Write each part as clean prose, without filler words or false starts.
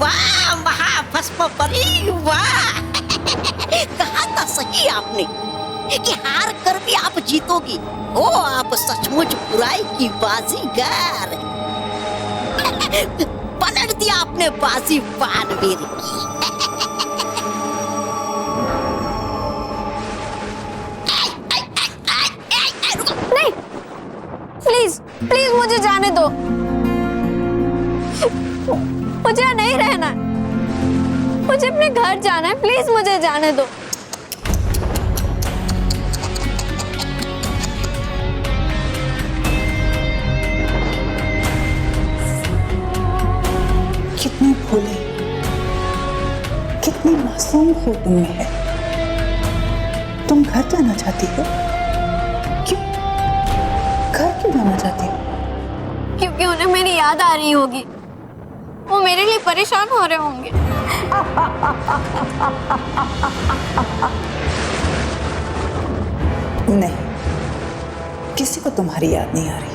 वाह महाभस्म परी वाह। कहा था सही आपने कि हार कर भी आप जीतोगी। ओ आप सचमुच बुराई की बाजीगर। पलट दिया आपने बाजी बानवीर की। नहीं, प्लीज प्लीज मुझे जाने दो, मुझे यहाँ नहीं रहना है, मुझे अपने घर जाना है, प्लीज मुझे जाने दो। कितनी भोली, कितनी मासूम हो तुम में है। तुम घर जाना चाहती हो? क्यों? घर क्यों जाना चाहती हो? क्योंकि उन्हें मेरी याद आ रही होगी, वो मेरे लिए परेशान हो रहे होंगे। नहीं, किसी को तुम्हारी याद नहीं आ रही,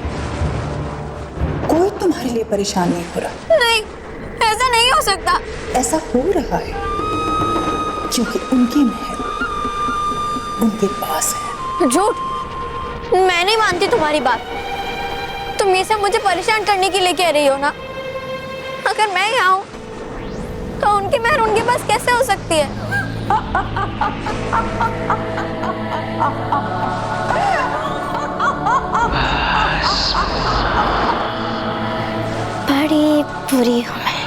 कोई तुम्हारे लिए परेशान नहीं हो रहा। नहीं, ऐसा नहीं हो सकता। ऐसा हो रहा है क्योंकि उनकी महल उनके पास है। झूठ, मैं नहीं मानती तुम्हारी बात। तुम ये सब मुझे परेशान करने के लिए कह रही हो ना। अगर मैं यहाँ हूँ तो उनकी महल उनके पास कैसे हो सकती है? बड़ी बुरी हूँ मैं,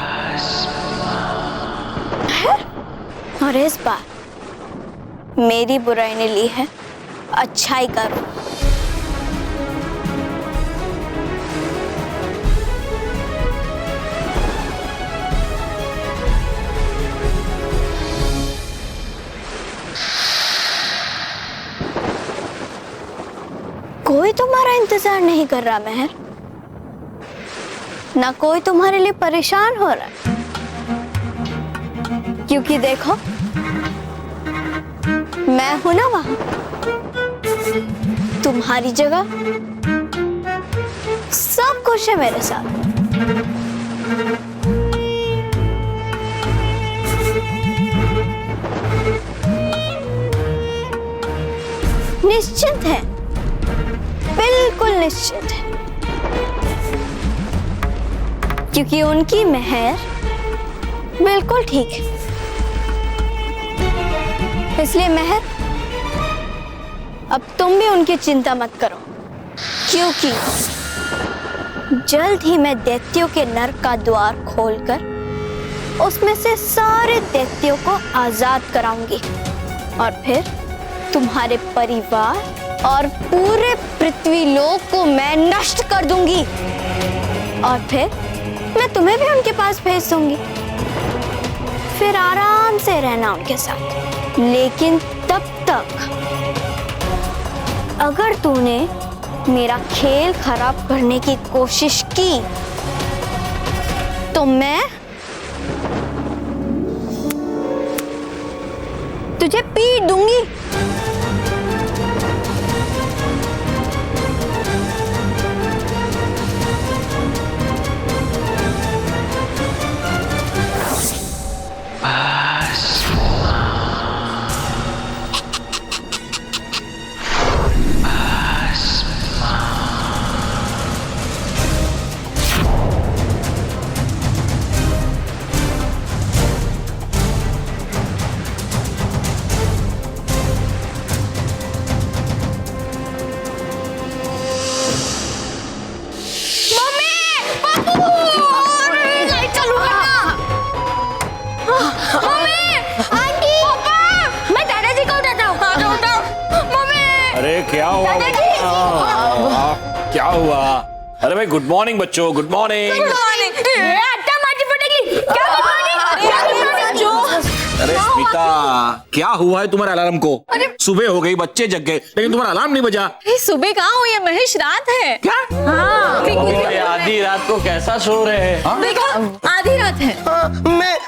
और इस बार मेरी बुराई ने ली है अच्छाई का रूप। कोई तुम्हारा इंतजार नहीं कर रहा महर, ना कोई तुम्हारे लिए परेशान हो रहा है, क्योंकि देखो मैं हूं ना वहां। तुम्हारी जगह सब खुश है मेरे साथ। निश्चिंत है, बिल्कुल निश्चित है, क्योंकि उनकी महर बिल्कुल ठीक है। इसलिए महर, अब तुम भी उनकी चिंता मत करो, क्योंकि जल्द ही मैं दैत्यों के नर्क का द्वार खोलकर उसमें से सारे दैत्यों को आजाद कराऊंगी, और फिर तुम्हारे परिवार और पूरे पृथ्वी लोक को मैं नष्ट कर दूंगी, और फिर मैं तुम्हें भी उनके पास भेज दूंगी। फिर आराम से रहना उनके साथ। लेकिन तब तक अगर तूने मेरा खेल खराब करने की कोशिश की तो मैं तुझे पीट दूंगी। क्या हुआ? क्या हुआ? अरे भाई गुड मॉर्निंग बच्चों, गुड मॉर्निंग। अरे स्मिता, क्या हुआ है तुम्हारे अलार्म को? सुबह हो गई, बच्चे जग गए, लेकिन तुम्हारा अलार्म नहीं बजा। सुबह कहाँ हुई है महेश, रात है। क्या? हाँ। आधी रात को कैसा सो रहे हैं? देखो आधी रात है।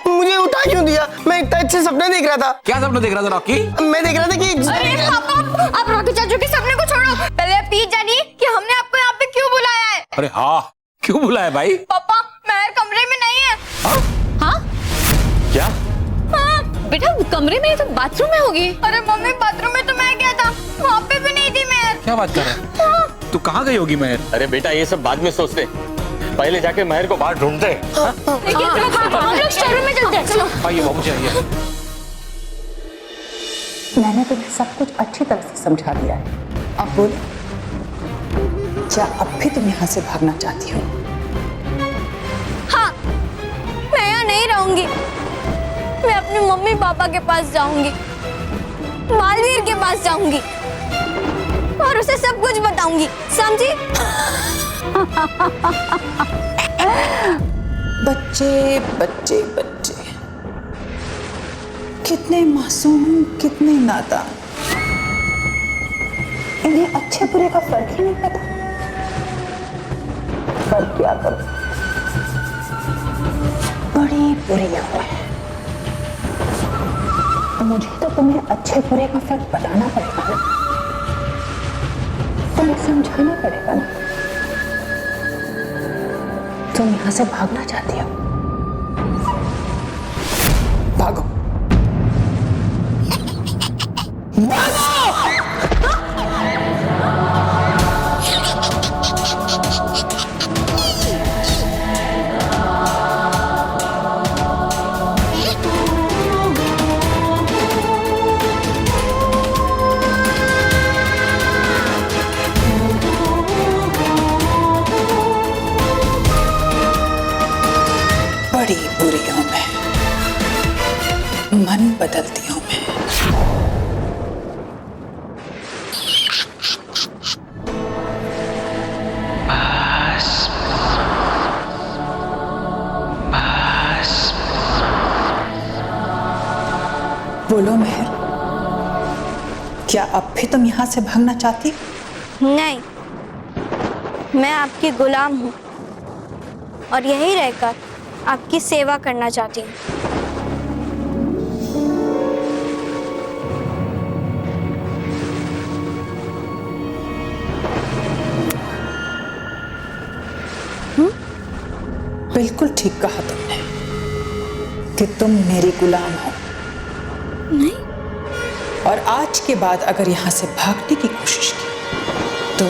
मुझे उठा क्यों दिया? मैं इतना अच्छे सपने देख रहा था। क्या सपना देख रहा था रॉकी? मैं देख रहा था कि अरे पापा, आप रॉकी चाचू के सपने को छोड़ो, पहले आप ये जानिए कि हमने आपको यहाँ पे क्यों बुलाया है। अरे हाँ, क्यों बुलाया भाई? पापा महर कमरे में नहीं है। हाँ? कमरे में, तो बाथरूम में होगी। अरे मम्मी बाथरूम में तो मैं गया था, वहाँ पे भी नहीं थी मेहर। क्या बात कर रहा है? तू कहाँ गई होगी मेहर? अरे बेटा ये सब बाद में सोचते, पहले जाके महर को बाहर ढूंढते। हम लोग स्टोर में चलते हैं, चलो। आइए बाबूजी आइए। मैंने तुम्हें सब कुछ अच्छी तरह से समझा दिया है। अब बोलो, क्या अब भी तुम यहाँ से भागना चाहती हो? हाँ, मैं यहाँ नहीं रहूंगी। मैं अपने मम्मी पापा के पास जाऊंगी, मालवीर के पास जाऊंगी और उसे सब कुछ बताऊंगी, समझी? बच्चे बच्चे बच्चे, कितने मासूम, कितने नादान। इन्हें अच्छे बुरे का फर्क ही नहीं पता। पर क्या करो, बड़ी बुरी हो है। मुझे तो तुम्हें अच्छे बुरे का फर्क बताना पड़ेगा ना, तुम्हें समझाना पड़ेगा ना। तुम यहाँ से भागना चाहती हो, भागो। बड़ी बुरी हूं मैं, मन बदलती हूं मैं। बोलो मेहर, क्या अब भी तुम यहां से भागना चाहती हो? नहीं, मैं आपकी गुलाम हूँ और यही रहकर आपकी सेवा करना चाहती हूँ। बिल्कुल ठीक कहा तुमने कि तुम मेरी गुलाम हो। नहीं, और आज के बाद अगर यहां से भागने की कोशिश की तो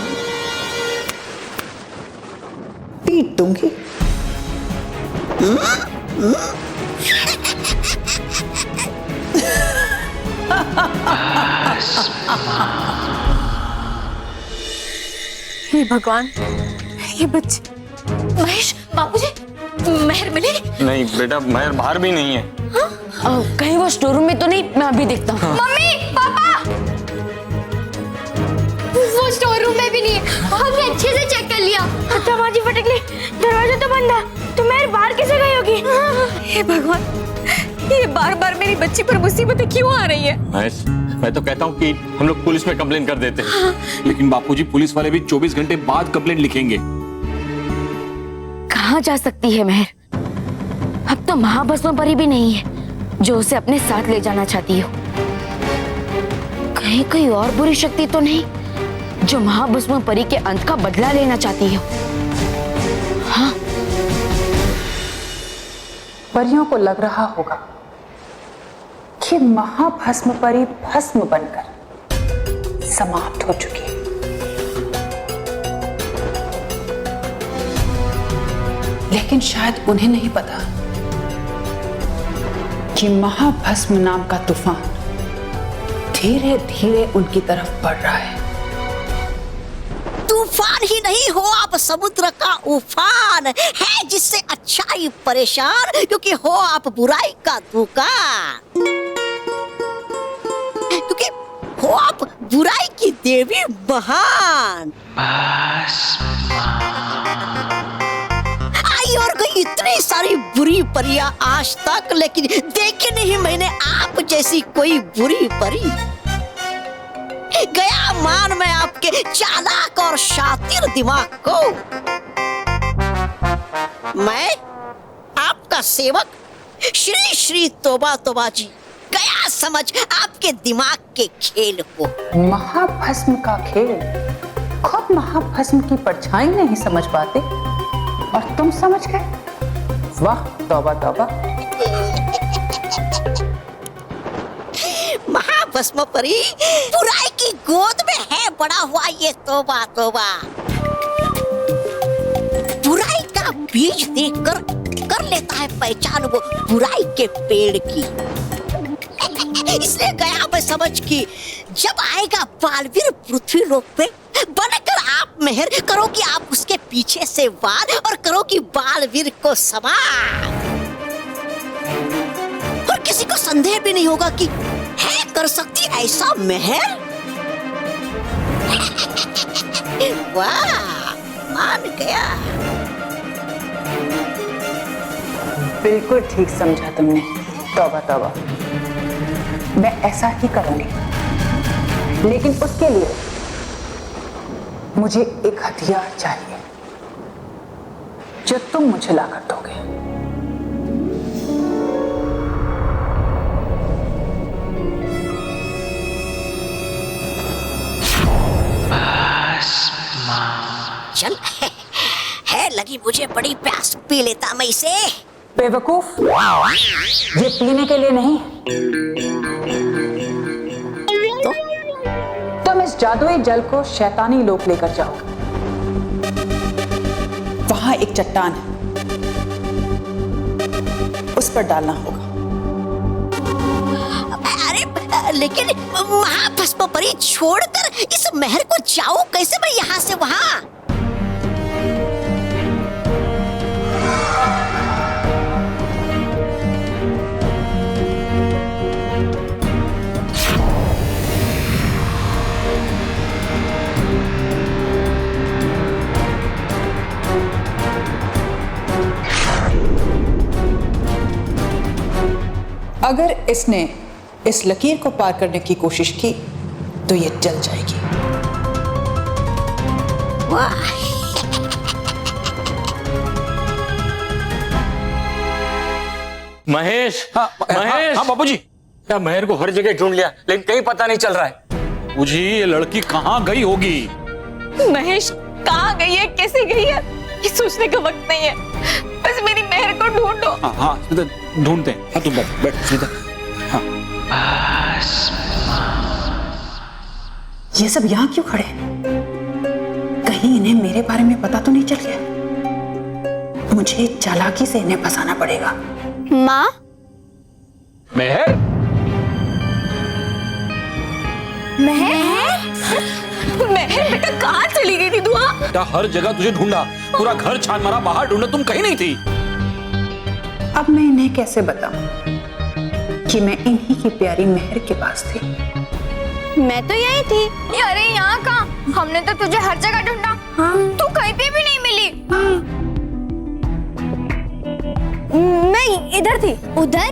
पीट दूंगी। हे भगवान, ये बच्चे। महेश, बाबूजी, महर मिले? नहीं बेटा, महर बाहर भी नहीं है। कहीं वो स्टोर रूम में तो नहीं? मैं अभी देखता हूँ। मम्मी, पापा, वो स्टोर रूम में भी नहीं है। हमने अच्छे से चेक कर लिया। दरवाजे फटकले, दरवाजा तो बंद है, तो महर बाहर कैसे गई होगी? हे भगवान, ये बार बार मेरी बच्ची पर मुसीबतें क्यों आ रही है? महेश, मैं तो कहता हूँ कि हम लोग पुलिस में कंप्लेन कर देते हैं। लेकिन बापूजी, पुलिस वाले भी 24 घंटे बाद कंप्लेंट लिखेंगे। कहाँ जा सकती है महर? अब तो महाभस्म परी भी नहीं है जो उसे अपने साथ ले जाना चाहती हो। कहीं कोई और बुरी शक्ति तो नहीं जो महाभस्म परी के अंत का बदला लेना चाहती हो? हाँ, परियों को लग रहा होगा कि महाभस्म परी भस्म बनकर समाप्त हो चुकी है। लेकिन शायद उन्हें नहीं पता कि महाभस्म नाम का तूफान धीरे धीरे उनकी तरफ बढ़ रहा है। तूफान ही नहीं हो आप, समुद्र का उफान है जिससे अच्छाई परेशान, क्योंकि हो आप बुराई का दुकान, क्योंकि हो आप बुराई की देवी महान। आई और गई इतनी सारी बुरी परियां आज तक, लेकिन देखी नहीं मैंने आप जैसी कोई बुरी परी। गया मान मैं आपके चालाक और शातिर दिमाग को। मैं आपका सेवक श्री श्री तोबा तोबा जी गया समझ आपके दिमाग के खेल को। महाभस्म का खेल खुद महाभस्म की परछाई नहीं समझ पाते और तुम समझ गए? वाह तौबा तौबा। भस्म परी, बुराई की गोद में है बड़ा हुआ ये तोबा तोबा। बुराई का बीज देखकर कर लेता है पहचान वो बुराई के पेड़ की। इसलिए गया मैं समझ की जब आएगा बालवीर पृथ्वी लोक पे, बनकर आप मेहर करो कि आप उसके पीछे से वार और करो कि बालवीर को सवार। और किसी को संदेह भी नहीं होगा कि है कर सकती ऐसा मेहर। वाह, मान गया। बिल्कुल ठीक समझा तुमने। तौबा तौबा, मैं ऐसा ही करूंगी, लेकिन उसके लिए मुझे एक हथियार चाहिए जो तुम मुझे लाकर दोगे। चल, है लगी मुझे बड़ी प्यास, पी लेता मैं इसे। बेवकूफ, ये पीने के लिए नहीं। तो तुम इस जादुई जल को शैतानी लोक लेकर जाओ। वहां एक चट्टान है, उस पर डालना होगा। अरे लेकिन महाभस्म परी छोड़कर इस महल को जाऊं कैसे मैं यहाँ से वहां? अगर इसने इस लकीर को पार करने की कोशिश की तो ये जल जाएगी। वाह, महेश, हाँ, महेश। हाँ बाबूजी। क्या महर को हर जगह ढूंढ लिया, लेकिन कहीं पता नहीं चल रहा है। बाबूजी, ये लड़की कहाँ गई होगी? महेश कहाँ गई है, कैसे गई है, ये सोचने का वक्त नहीं है। बस मेरी महर को ढूंढो। हाँ हाँ, ढूंढते हैं। हाँ, तुम बैठ सीधा। हाँ। ये सब यहाँ क्यों खड़े हैं? कहीं इन्हें मेरे बारे में पता तो नहीं चल गया? मुझे चालाकी से इन्हें फंसाना पड़ेगा। माँ, मेहर, महर बेटा कहाँ चली गई थी दुआ? क्या हर जगह तुझे ढूंढा, पूरा घर छान मारा, बाहर ढूंढा, तुम कहीं नहीं थी। अब मैं इन्हें कैसे बताऊं कि मैं इन्हीं की प्यारी मेहर के पास थी? मैं तो यही थी। अरे यहाँ कहाँ, हमने तो तुझे हर जगह ढूंढा। तू कहीं पे भी नहीं मिली। मैं इधर थी। उधर?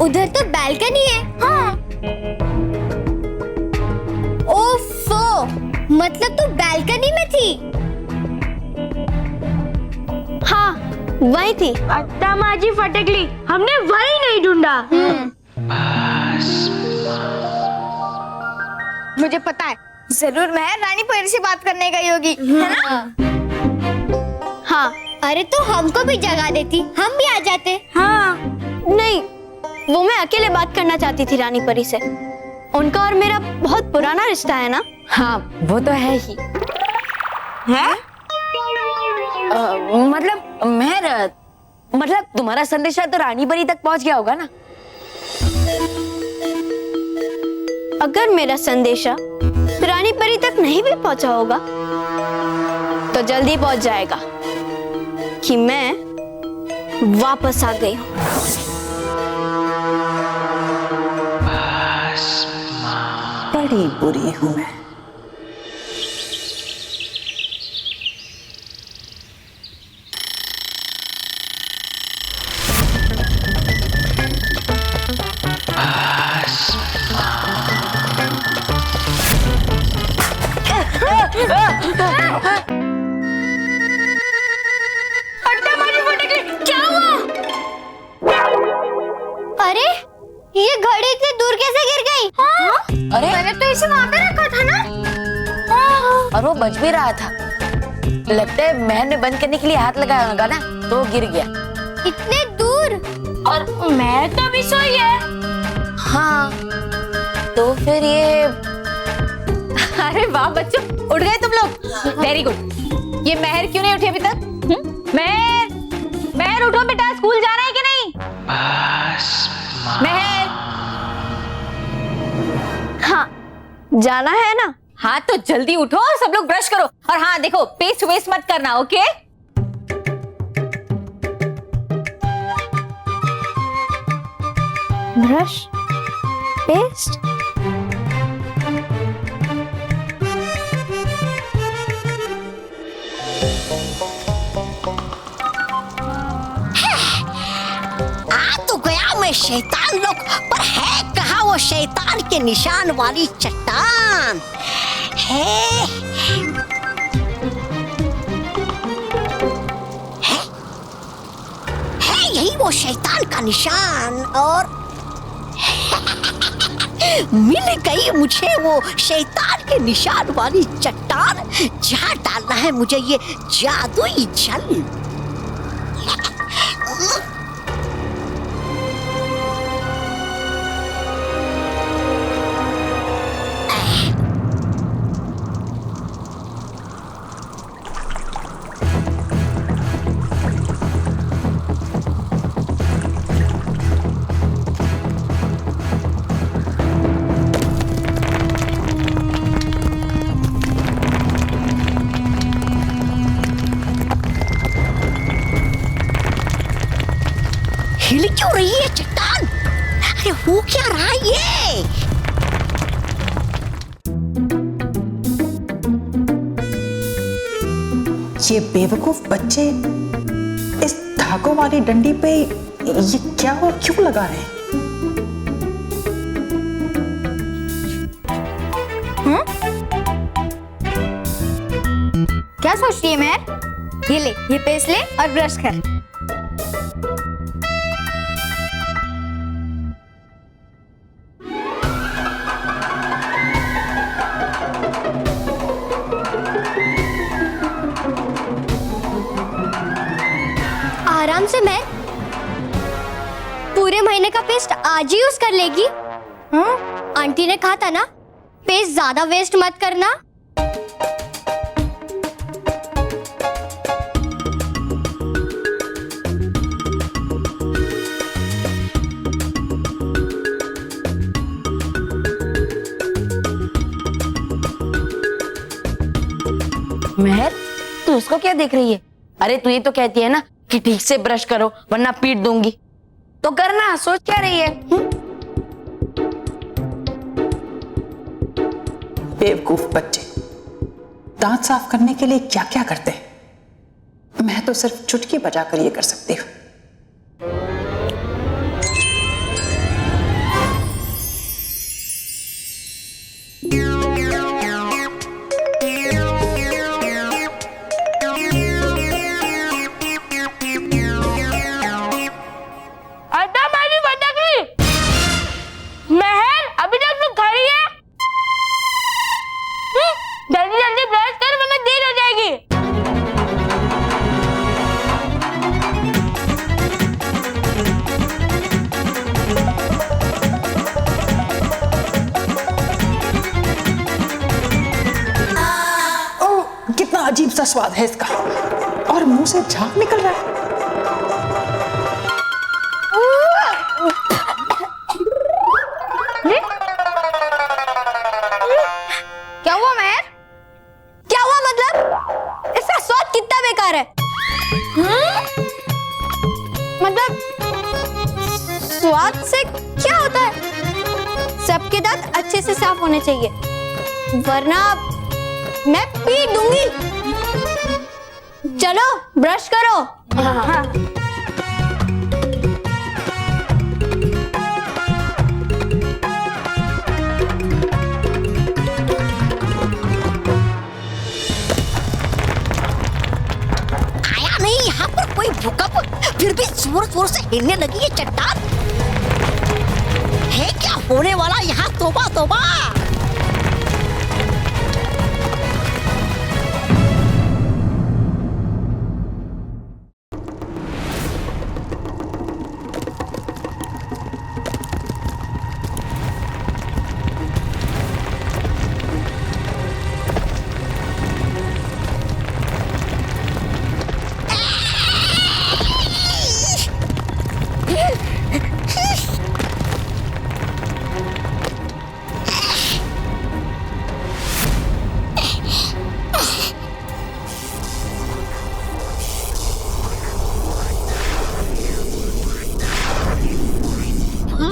उधर तो बालकनी है। हाँ। ओफो, मतलब तू बालकनी में थी? हाँ, वही थी। अत्ता माजी फटकली, हमने वही नहीं ढूंढा। मुझे पता है, जरूर मैं रानी परी से बात करने गई होगी, है ना? हाँ। अरे तो हमको भी जगा देती, हम भी आ जाते। हाँ। नहीं, वो मैं अकेले बात करना चाहती थी रानी परी से। उनका और मेरा बहुत पुराना रिश्ता है ना। हाँ, वो तो है ही। है? मतलब महर, मतलब तुम्हारा संदेशा तो रानी परी तक पहुंच गया होगा ना? अगर मेरा संदेशा रानी परी तक नहीं भी पहुंचा होगा तो जल्दी पहुंच जाएगा कि मैं वापस आ गई हूं। बड़ी बुरी हूं मैं। क्या हुआ? अरे ये घड़ी इतनी दूर कैसे गिर गई? हाँ? अरे मैंने तो इसे वहाँ पे रखा था ना। और वो बच भी रहा था। लगता है महर ने बंद करने के लिए हाथ लगाया होगा ना, तो गिर गया। इतने दूर, और मैं तो अभी सोई है। हाँ, तो फिर ये अरे वाह बच्चों, उठ गए तुम लोग, वेरी गुड। ये मेहर क्यों नहीं उठी अभी तक? मेहर, मेहर उठो बेटा, स्कूल जाना है कि नहीं? मेहर, हाँ, जाना है ना? हाँ तो जल्दी उठो और सब लोग ब्रश करो। और हाँ देखो, पेस्ट वेस्ट मत करना, ओके? Brush, paste. आ तो गया मैं शैतान लोग, पर है कहाँ वो शैतान के निशान वाली चट्टान? है यही वो शैतान का निशान। और मिल गई मुझे वो शैतान के निशान वाली चट्टान, जहाँ डालना है मुझे ये जादुई जल। हिल क्यों रही है चट्टान? अरे हो क्या रहा है ये? ये बेवकूफ बच्चे इस धागों वाली डंडी पे ये क्या और क्यों लगा रहे हैं? क्या सोच रही है मेहर? ये ले, ये पेस्ट ले और ब्रश कर। आराम से मैं पूरे महीने का पेस्ट आज ही यूज कर लेगी। आंटी ने कहा था ना, पेस्ट ज्यादा वेस्ट मत करना। मेहर, तू उसको क्या देख रही है? अरे तू ये तो कहती है ना कि ठीक से ब्रश करो वरना पीट दूंगी, तो करना। सोच क्या रही है? बेवकूफ बच्चे दांत साफ करने के लिए क्या क्या करते हैं। मैं तो सिर्फ चुटकी बजाकर ये कर सकती हूँ। मेहर, अभी तक तू खड़ी है? जल्दी जल्दी ब्रश कर वरना देर हो जाएगी। ओह, कितना अजीब सा स्वाद है इसका, और मुंह से झाग निकल रहा है। क्या हुआ मेहर? क्या हुआ मतलब? इसका स्वाद कितना बेकार है। मतलब स्वाद से क्या होता है? सबके दांत अच्छे से साफ होने चाहिए, वरना मैं पीट दूंगी। चलो ब्रश करो। हाँ। यहाँ पर कोई भूकंप, फिर भी जोर जोर से हिलने लगी ये चट्टान। है क्या होने वाला यहाँ? तौबा तौबा।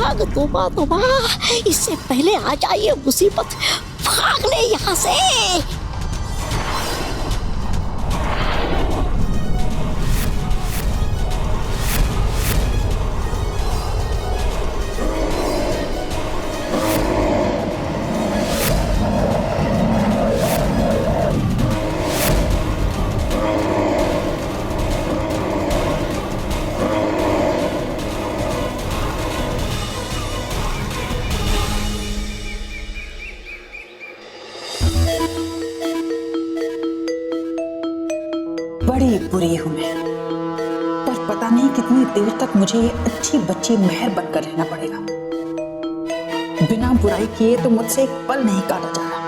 भाग तोबा, इससे पहले आ जाइए मुसीबत, भाग ले यहाँ से। बड़ी बुरी हूं मैं, पर पता नहीं कितनी देर तक मुझे ये अच्छी बच्ची मेहर बनकर रहना पड़ेगा। बिना बुराई किए तो मुझसे एक पल नहीं काटा जा रहा।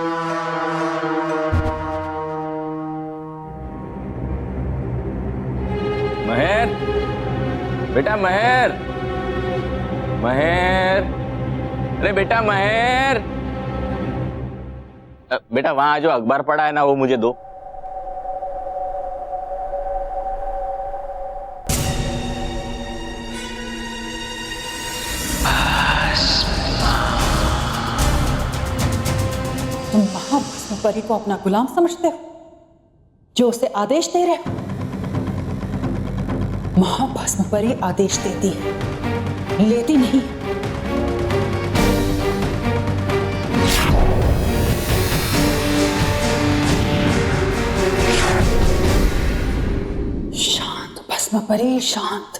महर, बेटा महर, महर, अरे बेटा महर, बेटा वहां जो अखबार पड़ा है ना वो मुझे दो। तुम महाभस्म परी को अपना गुलाम समझते हो, जो उसे आदेश दे रहे हो? महाभस्म परी आदेश देती है, लेती नहीं। शांत भस्म परी, शांत।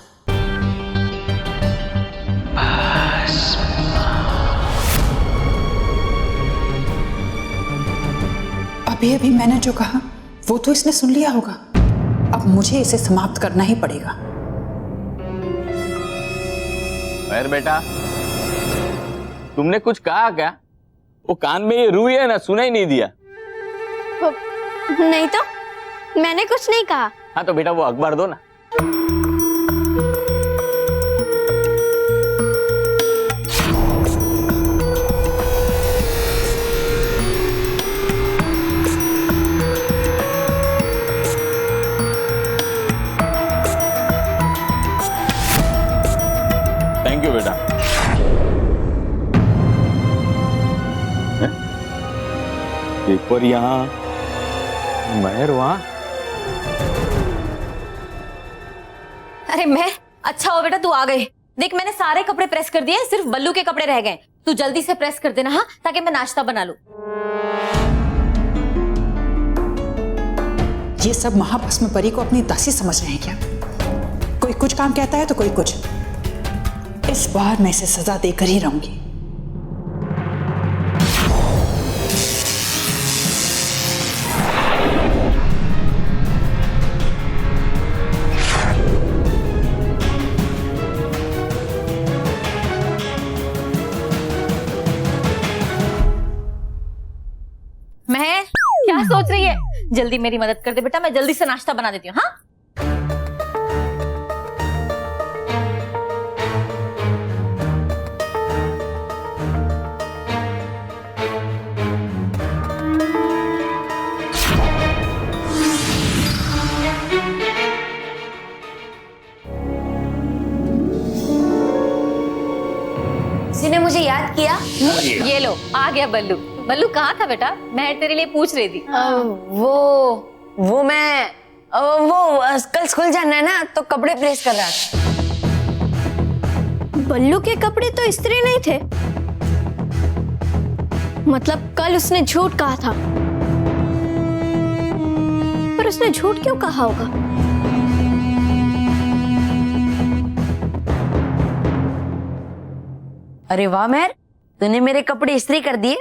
अभी अभी मैंने जो कहा वो तो इसने सुन लिया होगा। अब मुझे इसे समाप्त करना ही पड़ेगा। महर बेटा, तुमने कुछ कहा क्या? वो कान में ये रूई है ना, सुना ही नहीं दिया। नहीं तो मैंने कुछ नहीं कहा। हाँ तो बेटा वो अखबार दो ना। थैंक यू बेटा। पेपर यहाँ, महर वहां। अरे मैं, अच्छा हो बेटा तू आ गए। देख मैंने सारे कपड़े प्रेस कर दिए, सिर्फ बल्लू के कपड़े रह गए। तू जल्दी से प्रेस कर देना, हाँ, ताकि मैं नाश्ता बना लूं। ये सब महाभस्म परी को अपनी दासी समझ रहे हैं क्या? कोई कुछ काम कहता है तो कोई कुछ। इस बार मैं इसे सजा देकर ही रहूंगी। महर, क्या सोच रही है? जल्दी मेरी मदद कर दे बेटा, मैं जल्दी से नाश्ता बना देती हूँ। हाँ किसी ने मुझे याद किया। ये लो आ गया बल्लू। बल्लू कहाँ था बेटा? महर तेरे लिए पूछ रही थी। वो मैं कल स्कूल जाना है ना, तो कपड़े प्रेस कर रहा था। बल्लू के कपड़े तो इस्त्री नहीं थे, मतलब कल उसने झूठ कहा था। पर उसने झूठ क्यों कहा होगा? अरे वाह महर, तूने मेरे कपड़े इस्त्री कर दिए।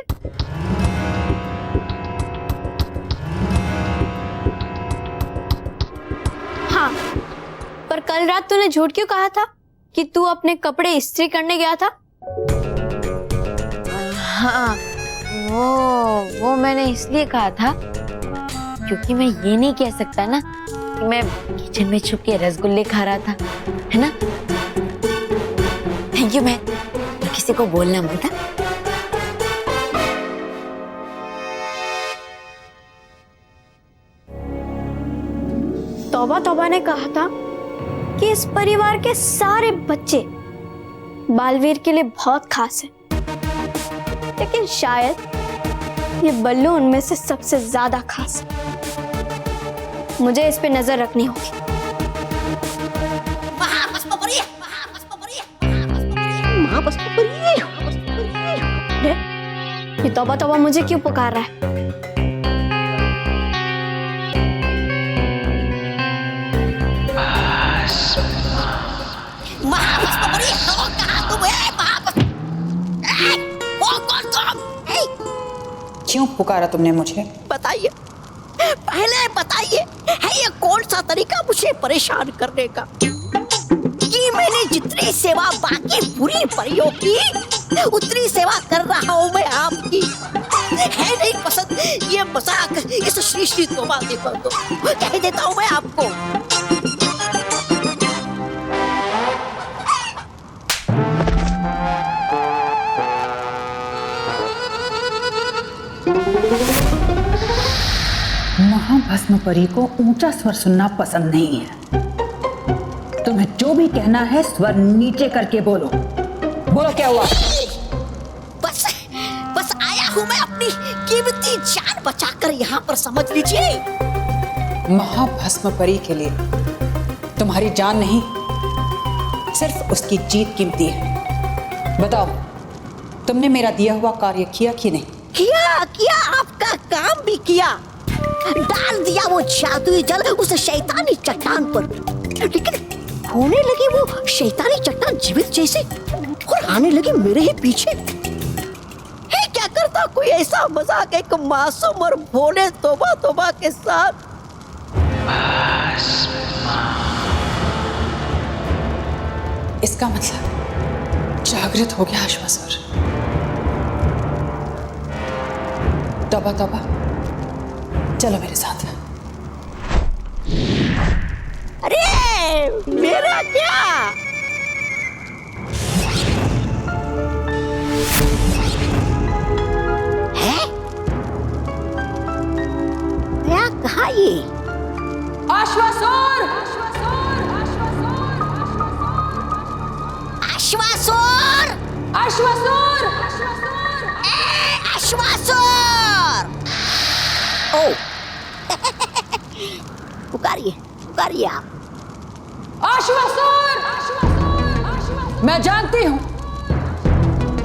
हाँ, पर कल रात तूने झूठ क्यों कहा था कि तू अपने कपड़े इस्त्री करने गया था? हाँ, वो मैंने इसलिए कहा था क्योंकि मैं ये नहीं कह सकता ना कि मैं किचन में छुप के रसगुल्ले खा रहा था, है ना? थैंक यू मैं, किसी को बोलना मत। तौबा तौबा ने कहा था कि इस परिवार के सारे बच्चे बालवीर के लिए बहुत खास है, लेकिन शायद ये बल्लू उनमें से सबसे ज्यादा खास है। मुझे इस पे नजर रखनी होगी। ये तौबा तौबा मुझे क्यों पुकार रहा है? क्यों पुकारा तुमने मुझे? बताइए, पहले बताइए, है ये कौन सा तरीका मुझे परेशान करने का कि मैंने जितनी सेवा बाकी पूरी परियों की उतनी सेवा कर रहा हूँ मैं आपकी। है नहीं पसंद ये मजाक इस श्री श्री तोबा के पर तो कह देता हूँ मैं आपको। महाभस्म परी को ऊंचा स्वर सुनना पसंद नहीं है। तुम्हें जो भी कहना है स्वर नीचे करके बोलो। बोलो क्या हुआ? बस आया हूं मैं अपनी कीमती जान बचाकर यहाँ पर, समझ लीजिए। महाभस्म परी के लिए तुम्हारी जान नहीं, सिर्फ उसकी जीत कीमती है। बताओ, तुमने मेरा दिया हुआ कार्य किया कि नहीं? किया, आपका काम भी किया। डाल दिया वो जादुई जल उस शैतानी चट्टान पर, लेकिन होने लगी वो शैतानी चट्टान जीवित जैसे और आने लगी मेरे ही पीछे। है क्या करता कोई ऐसा मजाक एक मासूम और भोले तोबा तोबा के साथ? इसका मतलब जागृत हो गया अश्वासुर। तौबा तौबा, चलो मेरे साथ। अरे मेरा क्या? है क्या कहा ये? अश्वासुर! अश्वासुर! अश्वासुर! अश्वासुर! ओ पुकारिए आप। अश्वासुर! मैं जानती हूं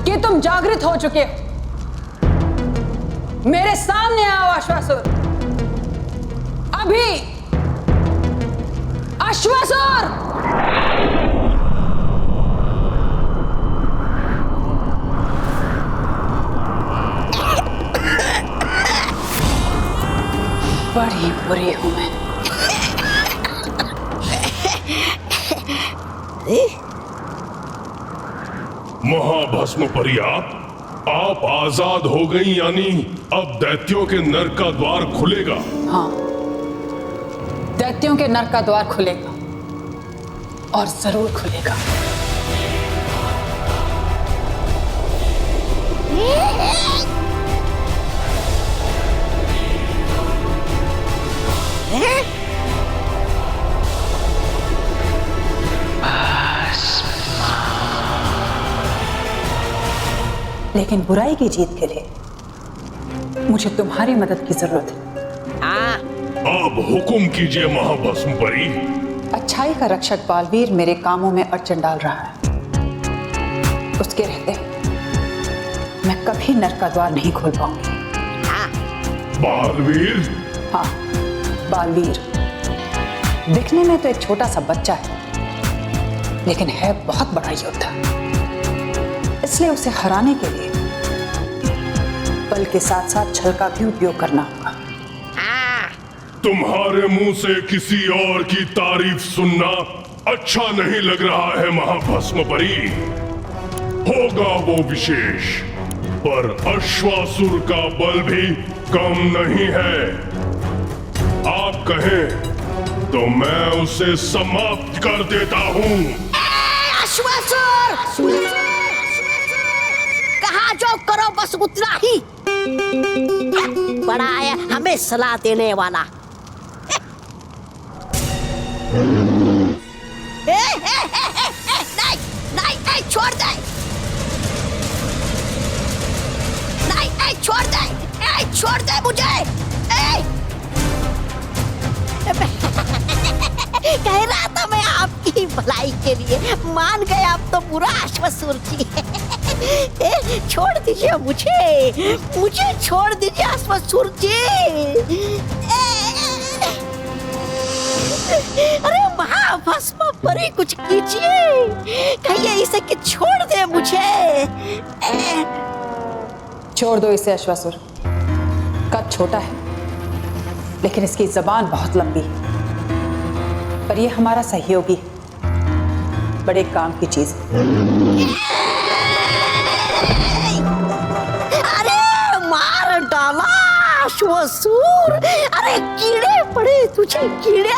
कि तुम जागृत हो चुके हो। मेरे सामने आओ अश्वासुर, अभी। अश्वासुर! बड़ी बुरी हूं मैं। महाभस्म परी, आप आजाद हो गई, यानी अब दैत्यों के नरक का द्वार खुलेगा। हाँ, दैत्यों के नरक का द्वार खुलेगा और जरूर खुलेगा। लेकिन बुराई की जीत के लिए मुझे तुम्हारी मदद की जरूरत है। अब हुक्म कीजिए महाभस्म परी। अच्छाई का रक्षक बालवीर मेरे कामों में अड़चन डाल रहा है। उसके रहते मैं कभी नरक का द्वार नहीं खोल पाऊंगी। बालवीर? हाँ, बालवीर। दिखने में तो एक छोटा सा बच्चा है, लेकिन है बहुत बड़ा योद्धा। इसलिए उसे हराने के लिए बल के साथ साथ छल का भी उपयोग करना होगा। तुम्हारे मुंह से किसी और की तारीफ सुनना अच्छा नहीं लग रहा है महाभस्म परी। होगा वो विशेष, पर अश्वासुर का बल भी कम नहीं है। आप कहें तो मैं उसे समाप्त कर देता हूँ। अश्वासुर! कहा जो करो बस उतना ही। बड़ा है हमें सलाह देने वाला। नहीं, छोड़ दे। मुझे? कह रहा था मैं आपकी भलाई के लिए, मान गए आप तो बुरा अश्वासुर जी। छोड़ दीजिए मुझे छोड़ दीजिए अश्वासुर जी। अरे महाभस्म परी कुछ कीजिए, कहिए इसे कि छोड़ दे मुझे। छोड़ दो इसे अश्वासुर। कद छोटा है लेकिन इसकी जबान बहुत लंबी है, पर यह हमारा सहयोगी है, बड़े काम की चीज है। अरे मार डाला अश्वासुर, अरे कीड़े पड़े तुझे कीड़े।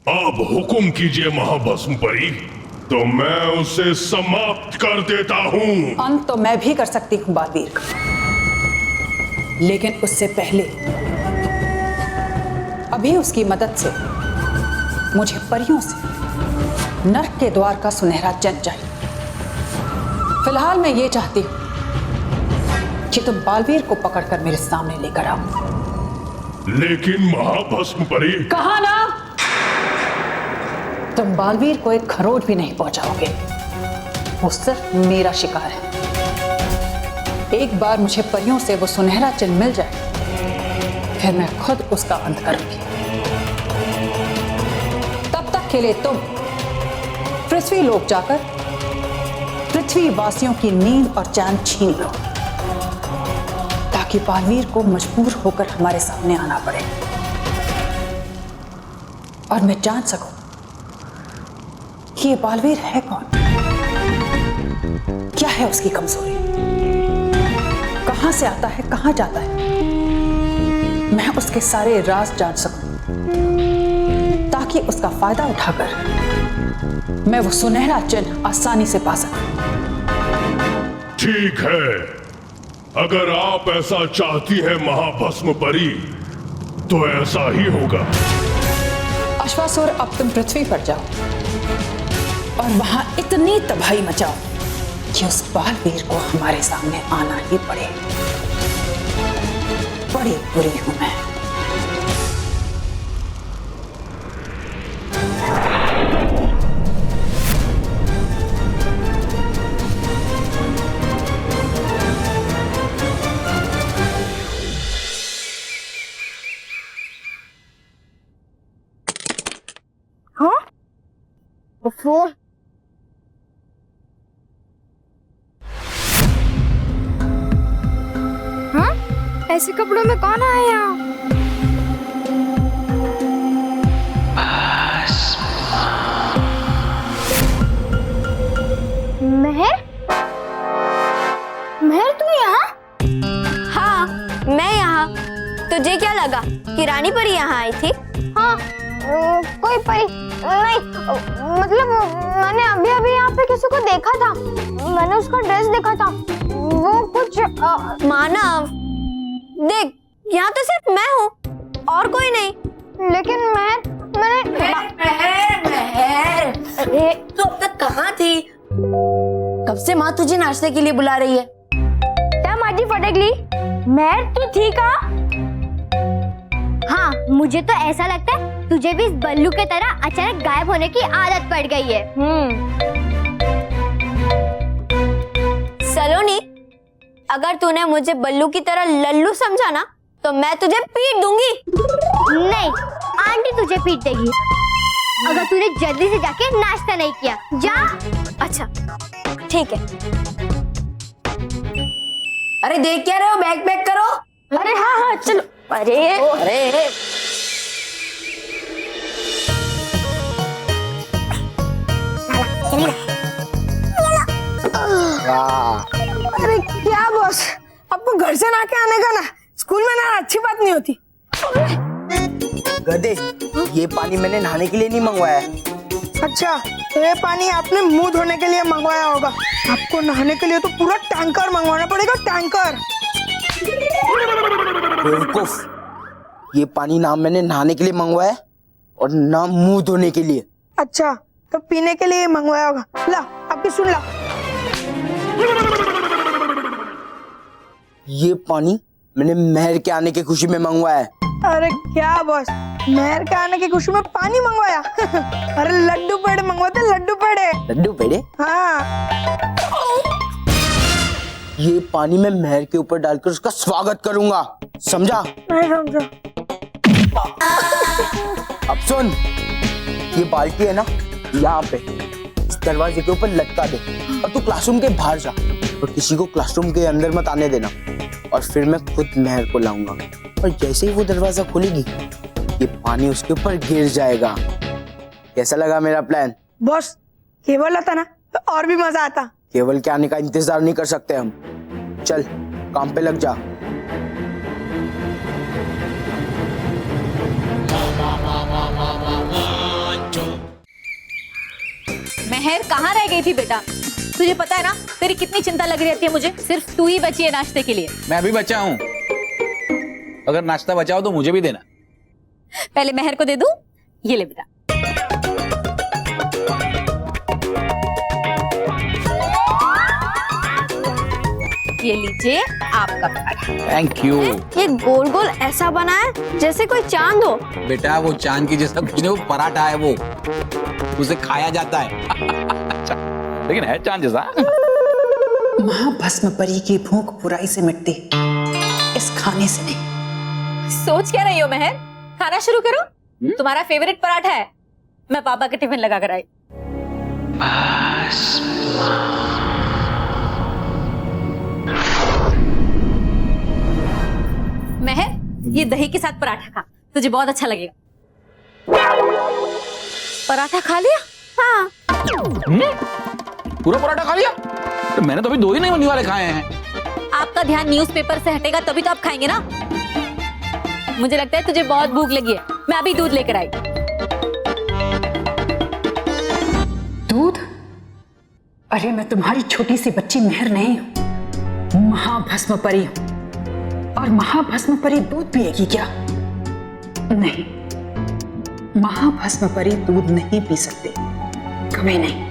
अब हुक्म कीजिए महाभस्म परी, तो मैं उसे समाप्त कर देता हूँ। अंत तो मैं भी कर सकती हूँ बालवीर का, लेकिन उससे पहले अभी उसकी मदद से मुझे परियों से नर्क के द्वार का सुनहरा चिन्ह चाहिए। फिलहाल मैं ये चाहती हूँ कि तुम बालवीर को पकड़कर मेरे सामने लेकर आओ। लेकिन महाभस्म परी, कहा ना, तुम बालवीर को एक खरोच भी नहीं पहुंचाओगे, वो सिर्फ मेरा शिकार है। एक बार मुझे परियों से वो सुनहरा चिन्ह मिल जाए, फिर मैं खुद उसका अंत करूंगी। तब तक के लिए तुम पृथ्वी लोक जाकर पृथ्वी वासियों की नींद और चैन छीन लो, ताकि बालवीर को मजबूर होकर हमारे सामने आना पड़े और मैं जान सकूं कि ये बालवीर है कौन, क्या है उसकी कमजोरी, कहां से आता है, कहां जाता है। मैं उसके सारे राज जान सकूं, ताकि उसका फायदा उठाकर मैं वो सुनहरा चिन्ह आसानी से पा सकूं। ठीक है, अगर आप ऐसा चाहती हैं महाभस्म परी, तो ऐसा ही होगा। अश्वासुर, अब तुम पृथ्वी पर जाओ और वहां इतनी तबाही मचाओ कि उस बालवीर को हमारे सामने आना ही पड़े। बड़ी बुरी हूं मैं। फोन ऐसे कपड़ों में कौन आया यहाँ? महर? महर तू यहाँ? हाँ, मैं यहाँ। तुझे क्या लगा कि रानी परी यहाँ आई थी? हाँ, कोई परी नहीं, मतलब मैंने अभी अभी यहाँ पे किसी को देखा था, मैंने उसका ड्रेस देखा था, वो कुछ मानव, देख, यहाँ तो सिर्फ मैं हूँ और कोई नहीं। लेकिन मैंने महर, अरे तू अब तक कहाँ थी? कब से माँ तुझे नाश्ते के लिए बुला रही है? क्या माजी फटकली, महर तू ठीक है? हाँ, मुझे तो ऐसा लगता है तुझे भी इस बल्लू के तरह अचानक गायब होने की आदत पड़ गई है। सलोनी, अगर तूने मुझे बल्लू की तरह लल्लू समझा ना, तो मैं तुझे पीट दूंगी। नहीं, आंटी तुझे पीट देगी अगर तूने जल्दी से जाके नाश्ता नहीं किया। जा। अच्छा, ठीक है। अरे देख क्या रहे हो, बैग पैक करो। अरे हाँ हाँ चलो। अरे अरे क्या बॉस, आपको घर से ना के आने का ना, स्कूल में ना अच्छी बात नहीं होती। गधे, ये पानी मैंने नहाने के लिए नहीं मंगवाया है। अच्छा, तो ये पानी आपने मुंह धोने के लिए मंगवाया होगा। आपको नहाने के लिए तो पूरा टैंकर मंगवाना पड़ेगा, टैंकर। बेवकूफ, ये पानी ना मैंने नहाने के लिए मंगवाया और ना मुंह धोने के लिए। अच्छा, तो पीने के लिए मंगवाया होगा। ला, आपकी सुन ला। ये पानी मैंने मेहर के आने की खुशी में मंगवाया है। अरे क्या बॉस, मेहर के आने की खुशी में पानी मंगवाया? अरे लड्डू पेड़े मंगवाते, लड्डू पेड़े। लड्डू पेड़े? हाँ। ये पानी मैं मेहर के ऊपर डालकर उसका स्वागत करूंगा, समझा? नहीं समझा। अब सुन, ये बाल्टी है ना, यहाँ पे इस दरवाजे के ऊपर लटका दे और तू क्लासरूम के बाहर जा और किसी को क्लासरूम के अंदर मत आने देना। और फिर मैं खुद मेहर को लाऊंगा और जैसे ही वो दरवाजा खुलेगी ये पानी उसके ऊपर गिर जाएगा। कैसा लगा मेरा प्लान? बॉस केवल आता ना तो और भी मजा आता। केवल के आने का इंतजार नहीं कर सकते हम। चल काम पे लग जा। मेहर कहाँ रह गई थी बेटा? तुझे पता है ना तेरी कितनी चिंता लगी रहती है मुझे। सिर्फ तू ही बची है नाश्ते के लिए। मैं भी बचा हूँ, अगर नाश्ता बचाओ तो मुझे भी देना। पहले मेहर को दे दूं? ये ले बेटा। ये लीजिए आपका पराठा। Thank you. ये गोल गोल ऐसा बना है जैसे कोई चांद हो। बेटा वो चांद की जैसा कुछ नहीं, वो पराठा है, वो उसे खाया जाता है। अच्छा, लेकिन है चांद जैसा। महाभस्म परी की भूख बुराई से मिटती, इस खाने से नहीं। सोच क्या रही हो मेहर? खाना शुरू करो। तुम्हारा फेवरेट पराठा है, मैं पापा के टिफिन लगा कर आई। मेहर ये दही के साथ पराठा खा, तुझे बहुत अच्छा लगेगा। पराठा खा लिया? हाँ। पूरा पराठा खा लिया? तो मैंने तो अभी 2 ही नहीं वाले खाए हैं। आपका ध्यान न्यूज़पेपर से हटेगा तभी तो आप खाएंगे ना। मुझे लगता है तुझे बहुत भूख लगी है, मैं अभी दूध लेकर आई। दूध? अरे मैं तुम्हारी छोटी सी बच्ची मेहर नहीं हूं, महाभस्म परी हूं। और महाभस्म परी दूध पिएगी क्या? नहीं, महाभस्म परी दूध नहीं पी सकती, कभी नहीं।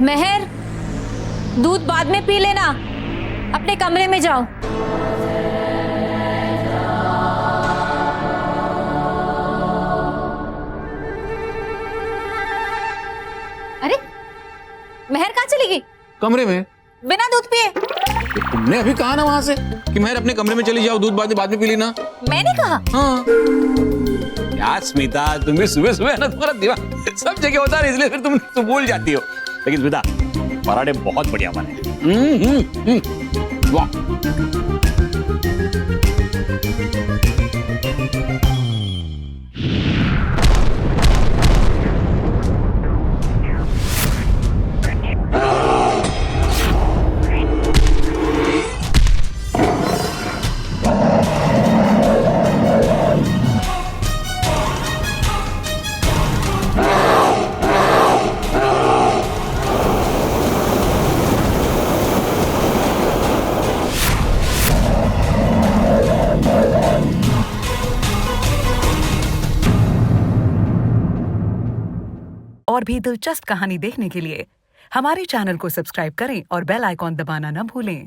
मेहर दूध बाद में पी लेना, अपने कमरे में जाओ। अरे मेहर कहाँ चली गई? कमरे में बिना दूध पिए। तो तुमने अभी कहा ना वहां से कि मेहर अपने कमरे में चली जाओ, दूध बाद में पी लेना। मैंने कहा? हाँ। क्या स्मिता, तुम भी सुबह सुबह ना तुम्हारा दिमाग सब जगह होता है, इसलिए फिर तुम भूल जाती हो। लेकिन स्मिता पराठे बहुत बढ़िया बने। वाह। और भी दिलचस्प कहानी देखने के लिए हमारे चैनल को सब्सक्राइब करें और बेल आइकॉन दबाना न भूलें।